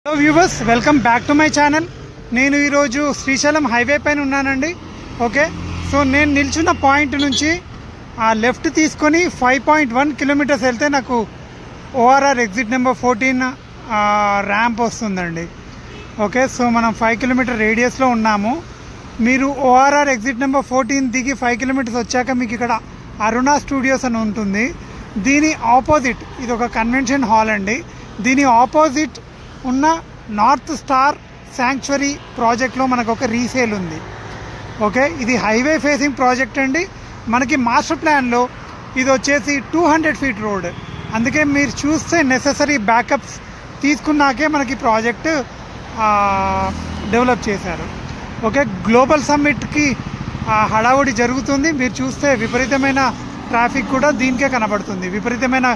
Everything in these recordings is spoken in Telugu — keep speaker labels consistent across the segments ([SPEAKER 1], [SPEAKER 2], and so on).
[SPEAKER 1] Hello viewers, welcome back to my channel. నేను ఈరోజు శ్రీశైలం హైవే పైన ఉన్నానండి. ఓకే, సో నేను నిల్చున్న పాయింట్ నుంచి లెఫ్ట్ తీసుకొని 5.1 కిలోమీటర్స్ వెళ్తే నాకు ఓఆర్ఆర్ ఎగ్జిట్ నెంబర్ 14 ర్యాంప్ వస్తుందండి. ఓకే, సో మనం 5 కిలోమీటర్ రేడియస్లో ఉన్నాము. మీరు ఓఆర్ఆర్ ఎగ్జిట్ నెంబర్ 14 దిగి 5 కిలోమీటర్స్ వచ్చాక మీకు ఇక్కడ అరుణ స్టూడియోస్ అని ఉంటుంది. దీని ఆపోజిట్ ఇది ఒక కన్వెన్షన్ హాల్ అండి. దీని ఆపోజిట్ ఉన్న నార్త్ స్టార్ శాంక్చురీ ప్రాజెక్ట్లో మనకు ఒక రీసేల్ ఉంది. ఓకే, ఇది హైవే ఫేసింగ్ ప్రాజెక్ట్ అండి. మనకి మాస్టర్ ప్లాన్లో ఇది వచ్చేసి 200 ఫీట్ రోడ్. అందుకే మీరు చూస్తే నెససరీ బ్యాకప్స్ తీసుకున్నాకే మనకి ప్రాజెక్ట్ డెవలప్ చేశారు. ఓకే, గ్లోబల్ సమ్మిట్కి హడావుడి జరుగుతుంది. మీరు చూస్తే విపరీతమైన ట్రాఫిక్ కూడా దీనికే కనబడుతుంది. విపరీతమైన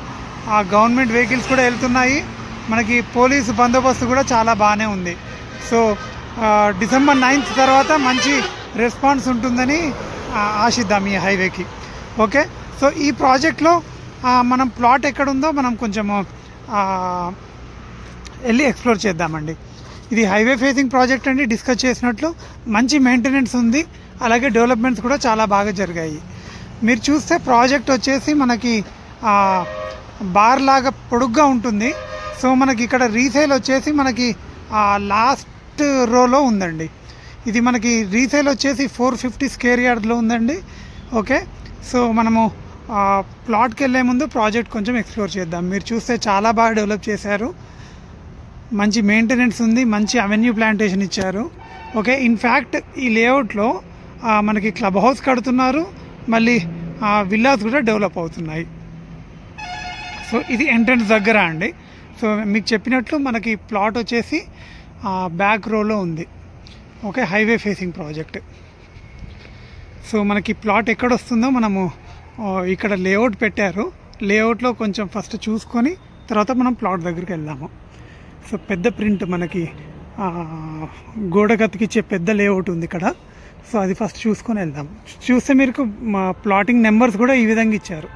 [SPEAKER 1] గవర్నమెంట్ వెహికల్స్ కూడా వెళ్తున్నాయి. మనకి పోలీసు బందోబస్తు కూడా చాలా బాగానే ఉంది. సో డిసెంబర్ 9th తర్వాత మంచి రెస్పాన్స్ ఉంటుందని ఆశిద్దాం ఈ హైవేకి. ఓకే, సో ఈ ప్రాజెక్ట్లో మనం ప్లాట్ ఎక్కడుందో మనం కొంచెము వెళ్ళి ఎక్స్ప్లోర్ చేద్దామండి. ఇది హైవే ఫేసింగ్ ప్రాజెక్ట్ అండి. డిస్కస్ చేసినట్లు మంచి మెయింటెనెన్స్ ఉంది, అలాగే డెవలప్మెంట్స్ కూడా చాలా బాగా జరిగాయి. మీరు చూస్తే ప్రాజెక్ట్ వచ్చేసి మనకి బార్ లాగా పొడుగ్గా ఉంటుంది. సో మనకి ఇక్కడ రీసేల్ వచ్చేసి మనకి లాస్ట్ రోలో ఉందండి. ఇది మనకి రీసేల్ వచ్చేసి 450 స్క్వేర్ యార్డ్లో ఉందండి. ఓకే, సో మనము ప్లాట్కి వెళ్ళే ముందు ప్రాజెక్ట్ కొంచెం ఎక్స్ప్లోర్ చేద్దాం. మీరు చూస్తే చాలా బాగా డెవలప్ చేశారు, మంచి మెయింటెనెన్స్ ఉంది, మంచి అవెన్యూ ప్లాంటేషన్ ఇచ్చారు. ఓకే, ఇన్ఫ్యాక్ట్ ఈ లేఅవుట్లో మనకి క్లబ్ హౌస్ కడుతున్నారు, మళ్ళీ విల్లాస్ కూడా డెవలప్ అవుతున్నాయి. సో ఇది ఎంట్రన్స్ దగ్గర అండి. సో మీకు చెప్పినట్లు మనకి ప్లాట్ వచ్చేసి బ్యాక్ రోలో ఉంది. Okay, highway facing project. So మనకి ప్లాట్ ఎక్కడ వస్తుందో మనము ఇక్కడ లేఅవుట్ పెట్టారు. లేఅవుట్లో కొంచెం ఫస్ట్ చూసుకొని తర్వాత మనం ప్లాట్ దగ్గరికి వెళ్దాము. సో పెద్ద ప్రింట్ మనకి గోడకు అతికిచ్చే పెద్ద లేఅవుట్ ఉంది ఇక్కడ. సో అది ఫస్ట్ చూసుకొని వెళ్దాం. చూస్తే మీకు ప్లాటింగ్ నెంబర్స్ కూడా ఈ విధంగా ఇచ్చారు.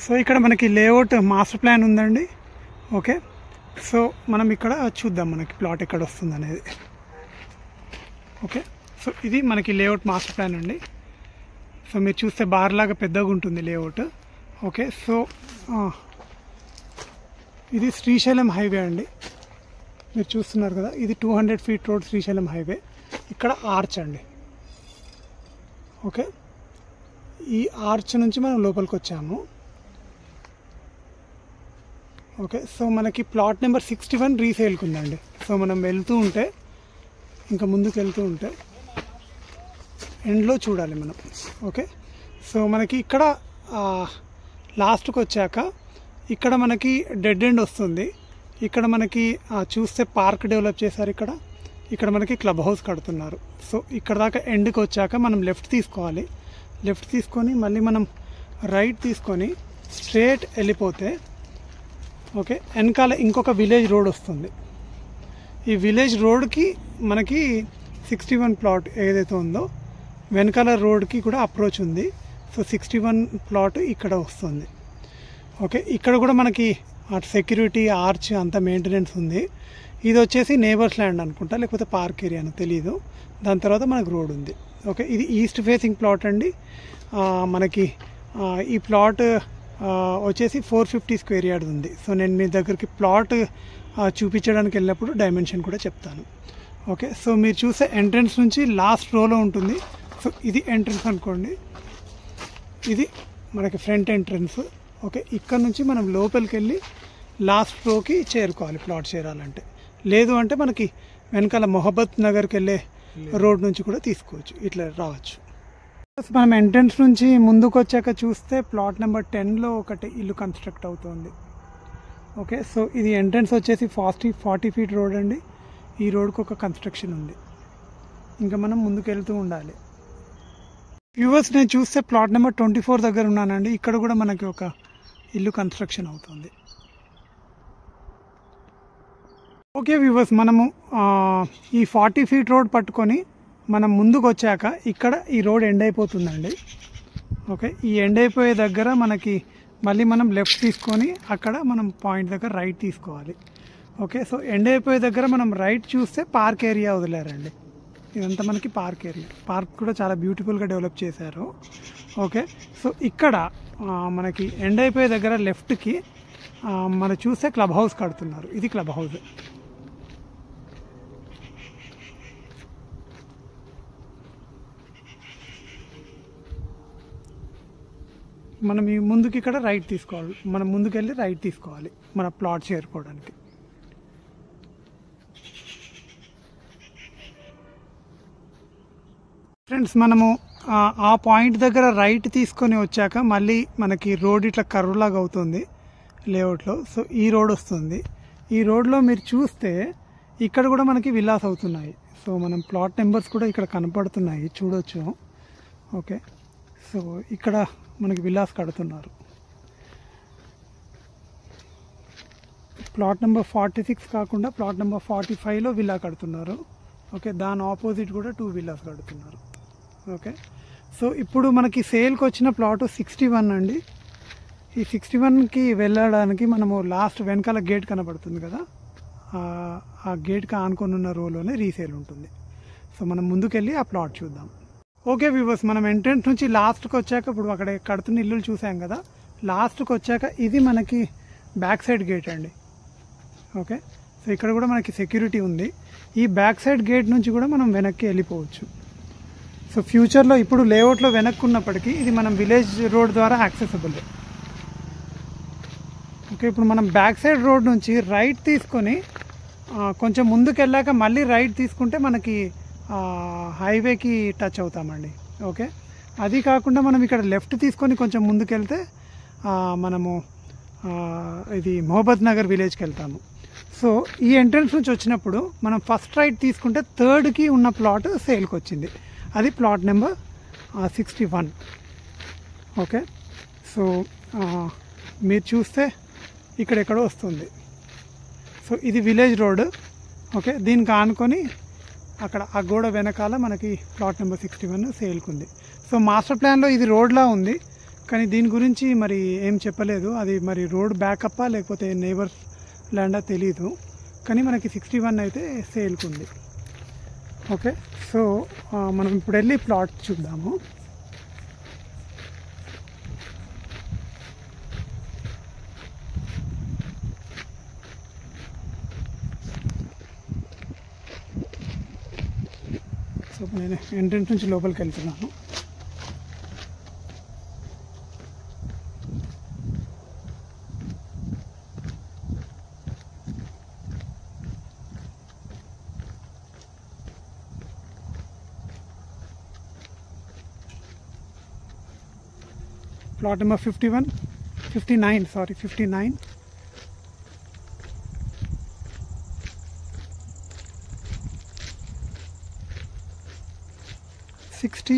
[SPEAKER 1] సో ఇక్కడ మనకి లేఅవుట్ మాస్టర్ ప్లాన్ ఉందండి. ఓకే, సో మనం ఇక్కడ చూద్దాం మనకి ప్లాట్ ఎక్కడ వస్తుంది అనేది. ఓకే, సో ఇది మనకి లేఅవుట్ మాస్టర్ ప్లాన్ అండి. సో మీరు చూస్తే బార్ లాగా పెద్దగా ఉంటుంది లేఅవుట్. ఓకే, సో ఇది శ్రీశైలం హైవే అండి. మీరు చూస్తున్నారు కదా, ఇది 200 ఫీట్ రోడ్ శ్రీశైలం హైవే. ఇక్కడ ఆర్చ్ అండి. ఓకే, ఈ ఆర్చ్ నుంచి మనం లోపలికి వచ్చాము. ఓకే, సో మనకి ప్లాట్ నెంబర్ 61 రీసేల్కి ఉందండి. సో మనం వెళ్తూ ఉంటే ఇంకా ముందుకు వెళ్తూ ఉంటే ఎండ్లో చూడాలి మనం. ఓకే, సో మనకి ఇక్కడ లాస్ట్కి వచ్చాక ఇక్కడ మనకి డెడ్ ఎండ్ వస్తుంది. ఇక్కడ మనకి చూస్తే పార్క్ డెవలప్ చేశారు. ఇక్కడ మనకి క్లబ్ హౌస్ కడుతున్నారు. సో ఇక్కడ దాకా ఎండ్కి వచ్చాక మనం లెఫ్ట్ తీసుకోవాలి. లెఫ్ట్ తీసుకొని మళ్ళీ మనం రైట్ తీసుకొని స్ట్రేట్ వెళ్ళిపోతే ఓకే, వెనకాల ఇంకొక విలేజ్ రోడ్ వస్తుంది. ఈ విలేజ్ రోడ్కి మనకి 61 ప్లాట్ ఏదైతే ఉందో వెనకాల రోడ్కి కూడా అప్రోచ్ ఉంది. సో 61 ప్లాట్ ఇక్కడ వస్తుంది. ఓకే, ఇక్కడ కూడా మనకి సెక్యూరిటీ ఆర్చ్ అంత మెయింటెనెన్స్ ఉంది. ఇది వచ్చేసి నేబర్స్ ల్యాండ్ అనుకుంటా, లేకపోతే పార్క్ ఏరియా అని తెలీదు. దాని తర్వాత మనకు రోడ్ ఉంది. ఓకే, ఇది ఈస్ట్ ఫేసింగ్ ప్లాట్ అండి. మనకి ఈ ప్లాట్ వచ్చేసి 450 స్క్వేర్ యార్డ్ ఉంది. సో నేను మీ దగ్గరికి ప్లాట్ చూపించడానికి వెళ్ళినప్పుడు డైమెన్షన్ కూడా చెప్తాను. ఓకే, సో మీరు చూసే ఎంట్రన్స్ నుంచి లాస్ట్ రోలో ఉంటుంది. సో ఇది ఎంట్రన్స్ అనుకోండి, ఇది మనకి ఫ్రంట్ ఎంట్రన్స్. ఓకే, ఇక్కడ నుంచి మనం లోపలికి వెళ్ళి లాస్ట్ రోకి చేరుకోవాలి ప్లాట్ చేరాలంటే. లేదు అంటే మనకి వెనకాల మొహబ్బత్ నగర్కి వెళ్ళే రోడ్ నుంచి కూడా తీసుకోవచ్చు, ఇట్లా రావచ్చు. మనం ఎంట్రన్స్ నుంచి ముందుకు వచ్చాక చూస్తే ప్లాట్ నెంబర్ 10లో ఒకటి ఇల్లు కన్స్ట్రక్ట్ అవుతుంది. ఓకే, సో ఇది ఎంట్రన్స్ వచ్చేసి 40 ఫీట్ రోడ్ అండి. ఈ రోడ్కి ఒక కన్స్ట్రక్షన్ ఉంది. ఇంకా మనం ముందుకు వెళ్తూ ఉండాలి. వ్యూవర్స్, నేను చూస్తే ప్లాట్ నెంబర్ 24 దగ్గర ఉన్నానండి. ఇక్కడ కూడా మనకి ఒక ఇల్లు కన్స్ట్రక్షన్ అవుతుంది. ఓకే వ్యూవర్స్, మనము ఈ 40 ఫీట్ రోడ్ పట్టుకొని మనం ముందుకు వచ్చాక ఇక్కడ ఈ రోడ్ ఎండ్ అయిపోతుందండి. ఓకే, ఈ ఎండ్ అయిపోయే దగ్గర మనకి మళ్ళీ మనం లెఫ్ట్ తీసుకొని అక్కడ మనం పాయింట్ దగ్గర రైట్ తీసుకోవాలి. ఓకే, సో ఎండ్ అయిపోయే దగ్గర మనం రైట్ చూస్తే పార్క్ ఏరియా వదిలేరండి. ఇదంతా మనకి పార్క్ ఏరియా. పార్క్ కూడా చాలా బ్యూటిఫుల్గా డెవలప్ చేశారు. ఓకే, సో ఇక్కడ మనకి ఎండ్ అయిపోయే దగ్గర లెఫ్ట్కి మనం చూస్తే క్లబ్ హౌస్ కడుతున్నారు. ఇది క్లబ్ హౌస్. మనం ఈ ముందుకి ఇక్కడ రైట్ తీసుకోవాలి. మనం ముందుకెళ్ళి రైట్ తీసుకోవాలి మన ప్లాట్ చేరుకోవడానికి. ఫ్రెండ్స్, మనము ఆ పాయింట్ దగ్గర రైట్ తీసుకొని వచ్చాక మళ్ళీ మనకి రోడ్ ఇట్లా కర్వ్ లాగా అవుతుంది లేఅవుట్లో. సో ఈ రోడ్ వస్తుంది. ఈ రోడ్లో మీరు చూస్తే ఇక్కడ కూడా మనకి విల్లాస్ అవుతున్నాయి. సో మనం ప్లాట్ నెంబర్స్ కూడా ఇక్కడ కనపడుతున్నాయి, చూడొచ్చు. ఓకే, సో ఇక్కడ మనకి విల్లాస్ కడుతున్నారు. ప్లాట్ నెంబర్ 46 కాకుండా ప్లాట్ నెంబర్ 45లో విల్లా కడుతున్నారు. ఓకే, దాని ఆపోజిట్ కూడా 2 విల్లాస్ కడుతున్నారు. ఓకే, సో ఇప్పుడు మనకి సేల్కి వచ్చిన ప్లాట్ 61 అండి. ఈ 61కి వెళ్ళడానికి మనము లాస్ట్ వెనకాల గేట్ కనబడుతుంది కదా, ఆ గేట్కి ఆనుకొని ఉన్న రోలోనే రీసేల్ ఉంటుంది. సో మనం ముందుకెళ్ళి ఆ ప్లాట్ చూద్దాం. ఓకే వ్యూవర్స్, మనం ఎంట్రెన్స్ నుంచి లాస్ట్కి వచ్చాక ఇప్పుడు అక్కడ కడుతున్న ఇల్లులు చూసాం కదా, లాస్ట్కి వచ్చాక ఇది మనకి బ్యాక్ సైడ్ గేట్ అండి. ఓకే, సో ఇక్కడ కూడా మనకి సెక్యూరిటీ ఉంది. ఈ బ్యాక్ సైడ్ గేట్ నుంచి కూడా మనం వెనక్కి వెళ్ళిపోవచ్చు. సో ఫ్యూచర్లో ఇప్పుడు లేఅవుట్లో వెనక్కి ఉన్నప్పటికీ ఇది మనం విలేజ్ రోడ్ ద్వారా యాక్సెసిబుల్. ఓకే, ఇప్పుడు మనం బ్యాక్ సైడ్ రోడ్ నుంచి రైట్ తీసుకొని కొంచెం ముందుకు వెళ్ళాక మళ్ళీ రైట్ తీసుకుంటే మనకి హైవేకి టచ్ అవుతామండి. ఓకే, అది కాకుండా మనం ఇక్కడ లెఫ్ట్ తీసుకొని కొంచెం ముందుకెళ్తే మనము ఇది మహబూబ్ నగర్ విలేజ్కి వెళ్తాము. సో ఈ ఎంట్రన్స్ నుంచి వచ్చినప్పుడు మనం ఫస్ట్ రైట్ తీసుకుంటే 3ర్డ్కి ఉన్న ప్లాట్ సేల్కి వచ్చింది. అది ప్లాట్ నెంబర్ 61. ఓకే, సో మీరు చూస్తే ఇక్కడెక్కడో వస్తుంది. సో ఇది విలేజ్ రోడ్. ఓకే, దీనికి ఆనుకొని అక్కడ ఆ గోడ వెనకాల మనకి ప్లాట్ నెంబర్ 61 సేల్కి ఉంది. సో మాస్టర్ ప్లాన్లో ఇది రోడ్లా ఉంది, కానీ దీని గురించి మరి ఏం చెప్పలేదు. అది మరి రోడ్ బ్యాకప్పా లేకపోతే నేబర్స్ ల్యాండా తెలీదు, కానీ మనకి 61 అయితే సేల్కి ఉంది. ఓకే, సో మనం ఇప్పుడు వెళ్ళి ప్లాట్ చూద్దాము. సో నేను ఎంట్రెన్స్ నుంచి లోపలికి వెళ్తున్నాను. Plot number 59 60.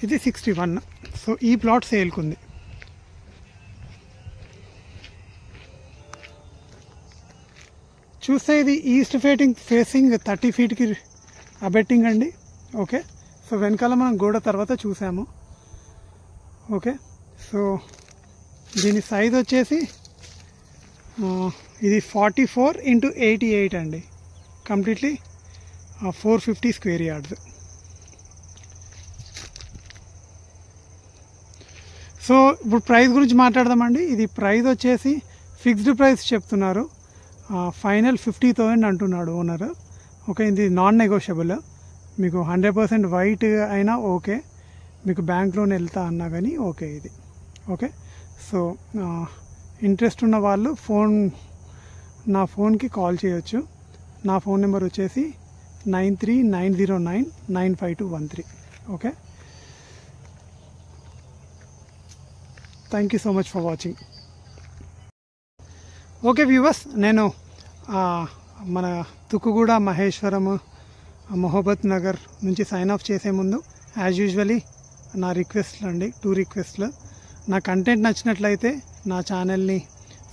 [SPEAKER 1] ఇది 61. సో ఈ ప్లాట్ సేల్కి ఉంది. చూస్తే ఇది ఈస్ట్ ఫేసింగ్ 30 ఫీట్కి అబెట్టింగ్ అండి. ఓకే, సో వెనకాల మనం గోడ తర్వాత చూసాము. ఓకే, సో దీని సైజ్ వచ్చేసి ఇది 44x88 అండి. Completely 450 square yards. సో ఇప్పుడు ప్రైస్ గురించి మాట్లాడదామండి. ఇది ప్రైస్ వచ్చేసి ఫిక్స్డ్ ప్రైస్ చెప్తున్నారు. ఫైనల్ 50,000 అంటున్నాడు ఓనర్. ఓకే, ఇది నాన్ నెగోషియబుల్. మీకు 100% వైట్ అయినా ఓకే, మీకు బ్యాంక్ లోన్ వెళ్తా అన్నా కానీ ఓకే ఇది. ఓకే, సో ఇంట్రెస్ట్ ఉన్న వాళ్ళు నా ఫోన్కి కాల్ చేయొచ్చు. నా ఫోన్ నెంబర్ వచ్చేసి 9390995213. Okay, thank you so much for watching. Okay viewers, నేను మన తుక్కుగూడ మహేశ్వరం మహబూబ్ నగర్ నుంచి సైన్ ఆఫ్ చేసే ముందు యాజ్ యూజువలీ నా రిక్వెస్ట్లు అండి, 2 రిక్వెస్ట్లు. నా కంటెంట్ నచ్చినట్లయితే నా ఛానల్ని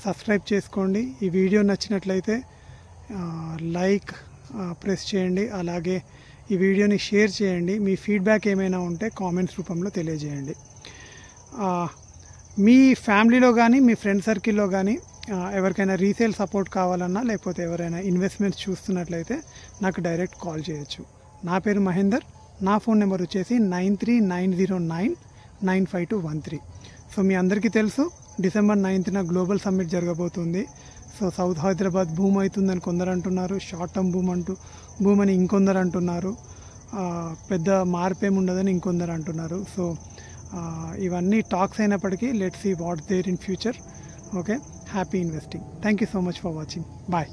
[SPEAKER 1] సబ్స్క్రైబ్ చేసుకోండి. ఈ వీడియో నచ్చినట్లయితే లైక్ ప్రెస్ చేయండి. అలాగే ఈ వీడియోని షేర్ చేయండి. మీ ఫీడ్బ్యాక్ ఏమైనా ఉంటే కామెంట్స్ రూపంలో తెలియజేయండి. మీ ఫ్యామిలీలో కానీ మీ ఫ్రెండ్ సర్కిల్లో కానీ ఎవరికైనా రీసేల్ సపోర్ట్ కావాలన్నా లేకపోతే ఎవరైనా ఇన్వెస్ట్మెంట్స్ చూస్తున్నట్లయితే నాకు డైరెక్ట్ కాల్ చేయొచ్చు. నా పేరు మహేందర్. నా ఫోన్ నెంబర్ వచ్చేసి 9390995213. సో మీ అందరికీ తెలుసు December 9th గ్లోబల్ సమ్మిట్ జరగబోతుంది. సో సౌత్ హైదరాబాద్ బూమ్ అవుతుందని కొందరు అంటున్నారు, షార్ట్ టర్మ్ బూమ్ అని ఇంకొందరు అంటున్నారు, పెద్ద మార్పేం ఉండదని ఇంకొందరు అంటున్నారు. సో ఇవన్నీ టాక్స్ అయినప్పటికీ let's see what's there in future. Okay, happy investing. Thank you so much for watching. Bye.